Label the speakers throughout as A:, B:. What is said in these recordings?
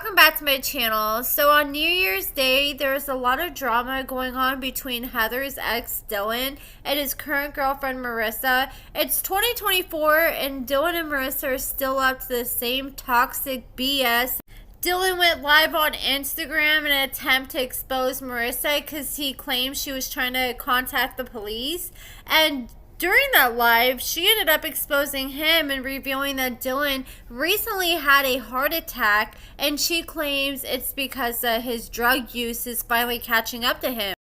A: welcome back to my channel. So on New Year's Day, there's a lot of drama going on between Heather's ex Dylan and his current girlfriend Marissa. It's 2024 and Dylan and Marissa are still up to the same toxic BS. Dylan went live on Instagram in an attempt to expose Marissa because he claims she was trying to contact the police, and during that live, she ended up exposing him and revealing that Dylan recently had a heart attack, and she claims it's because his drug use is finally catching up to him.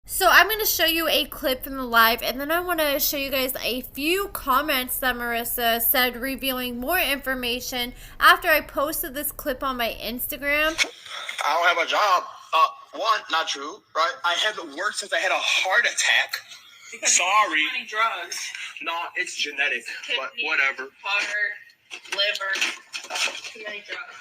A: So I'm going to show you a clip from the live, and then I want to show you guys a few comments that Marissa said revealing more information after I posted this clip on my Instagram.
B: I don't have a job. One, not true, right? I haven't worked since I had a heart attack.
C: Because
B: sorry.
C: You're drugs.
B: No, it's genetic,
C: Kidney,
B: but whatever.
C: Heart, liver, too many drugs.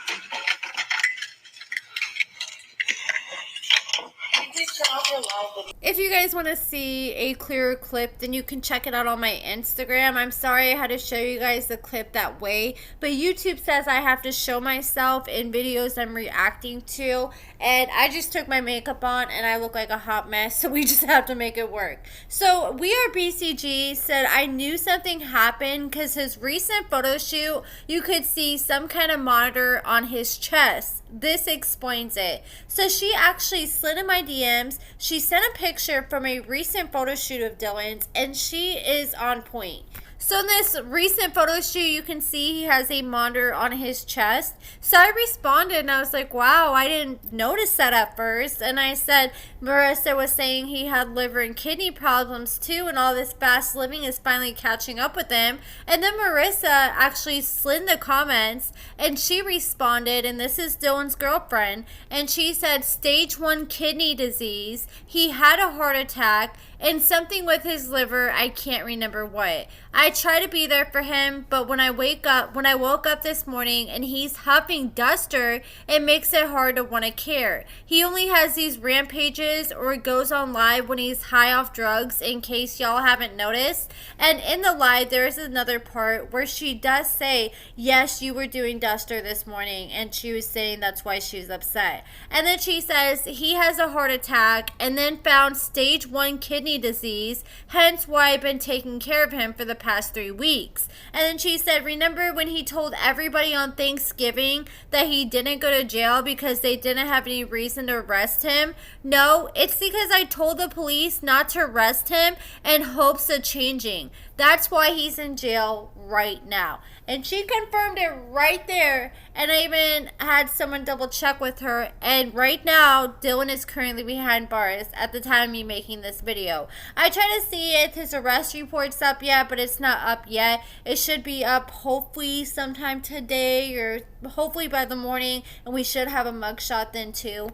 A: If you guys want to see a clearer clip, then you can check it out on my Instagram. I'm sorry I had to show you guys the clip that way, but YouTube says I have to show myself in videos I'm reacting to, and I just took my makeup on and I look like a hot mess, so we just have to make it work. So We Are BCG said, I knew something happened because his recent photo shoot, you could see some kind of monitor on his chest. This explains it. So she actually slid in my DMs. She sent a picture from a recent photo shoot of Dylan's, and she is on point. So in this recent photo shoot, you can see he has a monitor on his chest. So I responded and I was like, wow, I didn't notice that at first. And I said, Marissa was saying he had liver and kidney problems too, and all this fast living is finally catching up with him. And then Marissa actually slid in the comments and she responded, and this is Dylan's girlfriend, and she said stage 1 kidney disease, he had a heart attack, and something with his liver, I can't remember what. I try to be there for him, but when I woke up this morning and he's huffing duster, it makes it hard to want to care. He only has these rampages or goes on live when he's high off drugs, in case y'all haven't noticed. And in the live, there is another part where she does say, yes, you were doing duster this morning, and she was saying that's why she's upset. And then she says he has a heart attack and then found stage 1 kidney disease, hence why I've been taking care of him for the past 3 weeks. And then she said, remember when he told everybody on Thanksgiving that he didn't go to jail because they didn't have any reason to arrest him? No, it's because I told the police not to arrest him in hopes of changing. That's why he's in jail right now. And she confirmed it right there. And I even had someone double check with her. And right now, Dylan is currently behind bars at the time of me making this video. I try to see if his arrest report's up yet, but it's not up yet. It should be up hopefully sometime today or hopefully by the morning. And we should have a mugshot then too.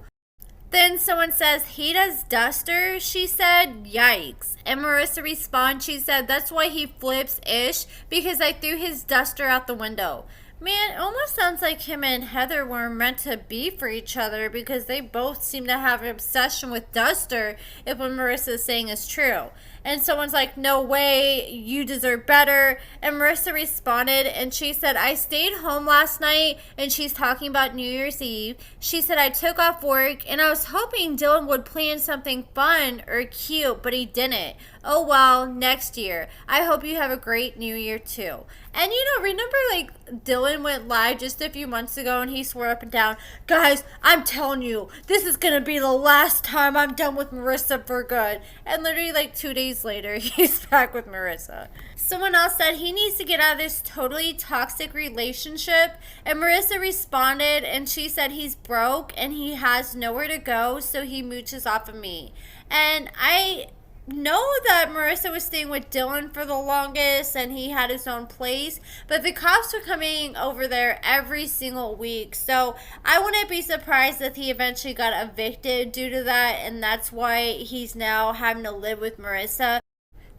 A: Then someone says, he does duster, she said, yikes. And Marissa responds, she said, that's why he flips-ish, because I threw his duster out the window. Man, it almost sounds like him and Heather were meant to be for each other, because they both seem to have an obsession with duster, if what Marissa is saying is true. And someone's like, no way, you deserve better. And Marissa responded and she said, I stayed home last night, and she's talking about New Year's Eve. She said, I took off work and I was hoping Dylan would plan something fun or cute, but he didn't. Oh well, next year. I hope you have a great New Year too. And remember like Dylan went live just a few months ago and he swore up and down, guys, I'm telling you, this is going to be the last time I'm done with Marissa for good. And literally like 2 days later, he's back with Marissa. Someone else said he needs to get out of this totally toxic relationship. And Marissa responded and she said he's broke and he has nowhere to go, so he mooches off of me. And I know that Marissa was staying with Dylan for the longest and he had his own place, but the cops were coming over there every single week, so I wouldn't be surprised if he eventually got evicted due to that, and that's why he's now having to live with Marissa.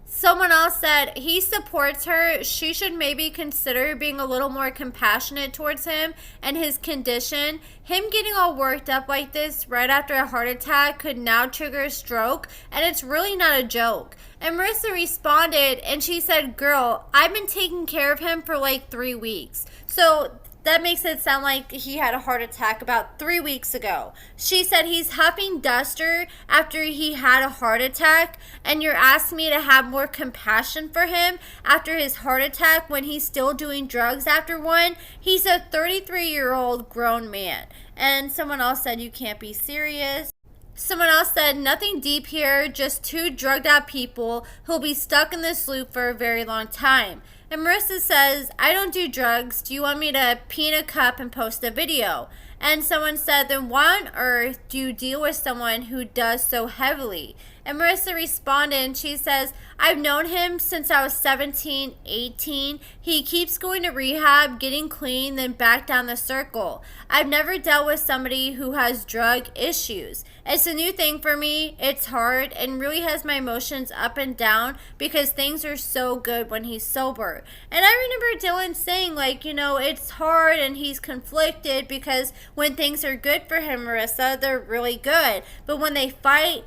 A: Someone else said he supports her. She should maybe consider being a little more compassionate towards him and his condition. Him getting all worked up like this right after a heart attack could now trigger a stroke, and it's really not a joke. And Marissa responded and she said, girl, I've been taking care of him for like 3 weeks. So that makes it sound like he had a heart attack about 3 weeks ago. She said he's huffing duster after he had a heart attack, and you're asking me to have more compassion for him after his heart attack when he's still doing drugs after one. He's a 33-year-old grown man. And someone else said you can't be serious. Someone else said, nothing deep here, just two drugged out people who'll be stuck in this loop for a very long time. And Marissa says, I don't do drugs. Do you want me to pee in a cup and post a video? And someone said, then why on earth do you deal with someone who does so heavily? And Marissa responded and she says, I've known him since I was 17, 18. He keeps going to rehab, getting clean, then back down the circle. I've never dealt with somebody who has drug issues. It's a new thing for me. It's hard and really has my emotions up and down because things are so good when he's sober. And I remember Dylan saying, like, you know, it's hard and he's conflicted because when things are good for him, Marissa, they're really good. But when they fight,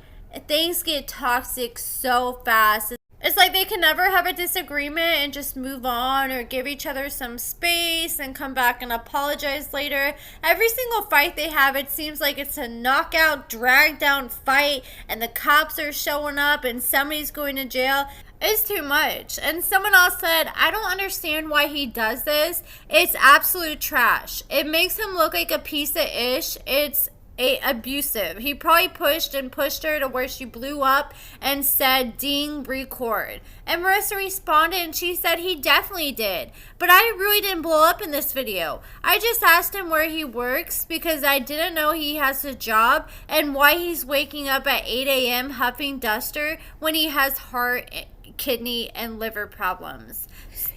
A: things get toxic so fast. It's like they can never have a disagreement and just move on or give each other some space and come back and apologize later. Every single fight they have, it seems like it's a knockout, drag down fight and the cops are showing up and somebody's going to jail. It's too much. And someone else said, I don't understand why he does this. It's absolute trash. It makes him look like a piece of ish. It's abusive. He probably pushed her to where she blew up and said, ding, record. And Marissa responded and she said he definitely did. But I really didn't blow up in this video. I just asked him where he works because I didn't know he has a job and why he's waking up at 8 a.m. huffing duster when he has heart, kidney, and liver problems.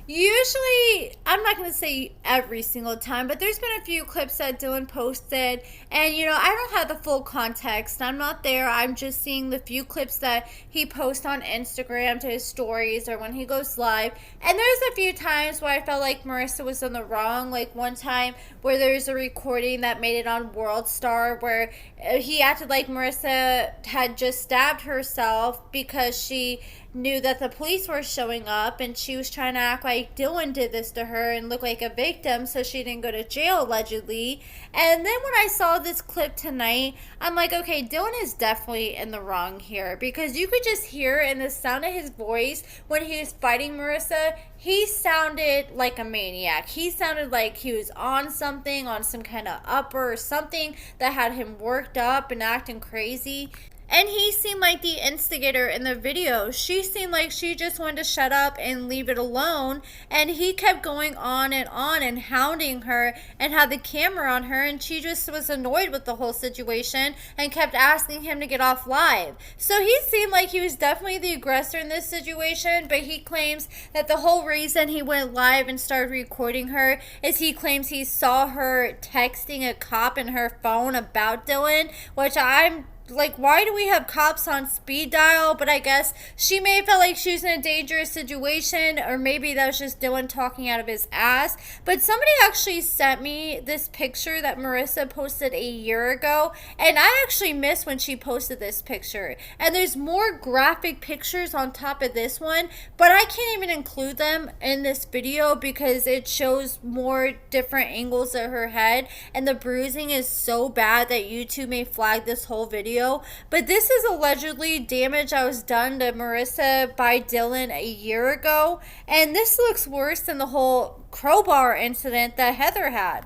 A: Usually, I'm not going to say every single time, but there's been a few clips that Dylan posted, and you know, I don't have the full context. I'm not there. I'm just seeing the few clips that he posts on Instagram to his stories or when he goes live. And there's a few times where I felt like Marissa was in the wrong. Like one time where there's a recording that made it on World Star where he acted like Marissa had just stabbed herself because she knew that the police were showing up and she was trying to act like Dylan did this to her and look like a victim so she didn't go to jail allegedly. And then when I saw this clip tonight, I'm like, okay, Dylan is definitely in the wrong here because you could just hear in the sound of his voice when he was fighting Marissa, he sounded like a maniac. He sounded like he was on something, on some kind of upper or something that had him worked up and acting crazy. And he seemed like the instigator in the video. She seemed like she just wanted to shut up and leave it alone. And he kept going on and hounding her and had the camera on her. And she just was annoyed with the whole situation and kept asking him to get off live. So he seemed like he was definitely the aggressor in this situation. But he claims that the whole reason he went live and started recording her is he claims he saw her texting a cop in her phone about Dylan. Which I'm like, why do we have cops on speed dial? But I guess she may have felt like she was in a dangerous situation, or maybe that was just Dylan talking out of his ass. But somebody actually sent me this picture that Marissa posted a year ago, and I actually missed when she posted this picture. And there's more graphic pictures on top of this one, but I can't even include them in this video because it shows more different angles of her head, and the bruising is so bad that YouTube may flag this whole video. But this is allegedly damage that was done to Marissa by Dylan a year ago, and this looks worse than the whole crowbar incident that Heather had.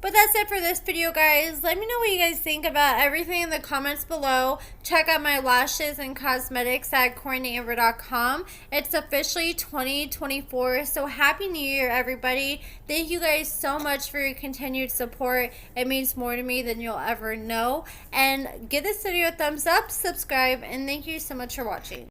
A: But that's it for this video, guys. Let me know what you guys think about everything in the comments below. Check out my lashes and cosmetics at AccordingtoAmber.com. It's officially 2024, so Happy New Year, everybody. Thank you guys so much for your continued support. It means more to me than you'll ever know. And give this video a thumbs up, subscribe, and thank you so much for watching.